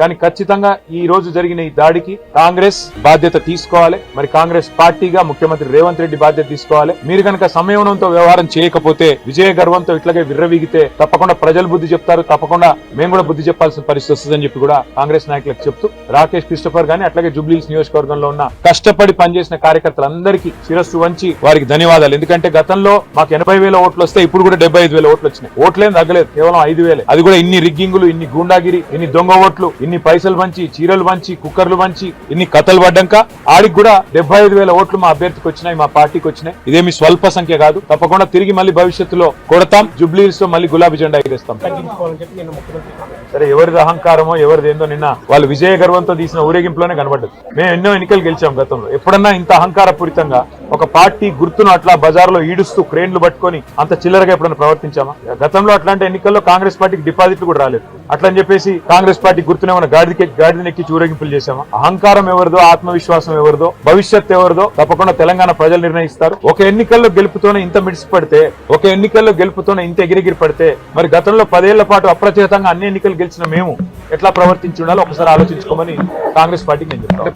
కానీ ఖచ్చితంగా ఈ రోజు జరిగిన ఈ దాడికి కాంగ్రెస్ బాధ్యత తీసుకోవాలి. మరి కాంగ్రెస్ పార్టీగా ముఖ్యమంత్రి రేవంత్ రెడ్డి బాధ్యత తీసుకోవాలి. మీరు కనుక సంయమనంతో వ్యవహారం చేయకపోతే, విజయ గర్వంతో ఇట్లాగే విర్రవీగితే తప్పకుండా ప్రజలు బుద్ధి చెప్తారు. తప్పకుండా మేము కూడా బుద్ధి చెప్పాల్సిన పరిస్థితి వస్తుందని చెప్పి కూడా కాంగ్రెస్ నాయకులకు చెప్తూ, రాకేష్ క్రిస్టఫర్ గాని అట్లాగే జూబ్లీహిల్స్ నియోజకవర్గంలో ఉన్న కష్టపడి పనిచేసిన కార్యకర్తలందరికీ శిరస్సు వంచి వారికి ధన్యవాదాలు. ఎందుకంటే గతంలో మాకు 80,000 ఓట్లు వస్తే ఇప్పుడు కూడా 75,000 ఓట్లు వచ్చినాయి. ఓట్లేం తగ్గలేదు, కేవలం 5,000. అది కూడా ఇన్ని రిగ్గింగులు, ఇన్ని గూండాగిరి, ఇన్ని దొంగ ఓట్లు, ఇన్ని పైసలు వంచి, చీరలు వంచి, కుక్కర్లు వంచి, ఇన్ని కథలు పడ్డాక ఆడికి కూడా 75,000 ఓట్లు మా అభ్యర్థికి వచ్చినాయి, మా పార్టీకి వచ్చినాయి. ఇదేమి స్వల్ప సంఖ్య కాదు. తప్పకుండా తిరిగి మళ్ళీ భవిష్యత్తులో కొడతాం. జూబ్లీహిల్స్ లో మళ్ళీ గులాబీ జెండా ఎగరేస్తాం. సరే, ఎవరిది అహంకారమో ఎవరిది ఏందో నిన్న వాళ్ళు విజయ గర్వంతో తీసిన ఊరేగింపులోనే కనబడ్డది. మేము ఎన్నో ఎన్నికలు గెలిచాం గతంలో. ఎప్పుడన్నా ఇంత అహంకారపూరితంగా ఒక పార్టీ గుర్తును అట్లా బజార్లో ఈడుస్తూ క్రేన్లు పట్టుకొని అంత చిల్లరగా ఎప్పుడన్నా ప్రవర్తించామా? గతంలో అట్లాంటి ఎన్నికల్లో కాంగ్రెస్ పార్టీకి డిపాజిట్లు కూడా రాలేదు. అట్లని చెప్పేసి కాంగ్రెస్ పార్టీ గుర్తునేమన్నా గాడిదనెక్కి ఊరేగింపులు చేశామా? అహంకారం ఎవరిదో, ఆత్మవిశ్వాసం ఎవరిదో, భవిష్యత్ ఎవరిదో తప్పకుండా తెలంగాణ ప్రజలు నిర్ణయిస్తారు. ఒక ఎన్నికల్లో గెలుపుతోనే ఇంత మిడిసిపడితే, ఒక ఎన్నికల్లో గెలుపుతోనే ఇంత ఎగిరిగిరి పడితే, మరి గతంలో 10 ఏళ్ల పాటు అప్రతిహతంగా అన్ని ఎన్నికలు గెలిచిన మేము ఎట్లా ప్రవర్తించి ఉండాలో ఒకసారి ఆలోచించుకోమని కాంగ్రెస్ పార్టీకి నేను చెప్తాను.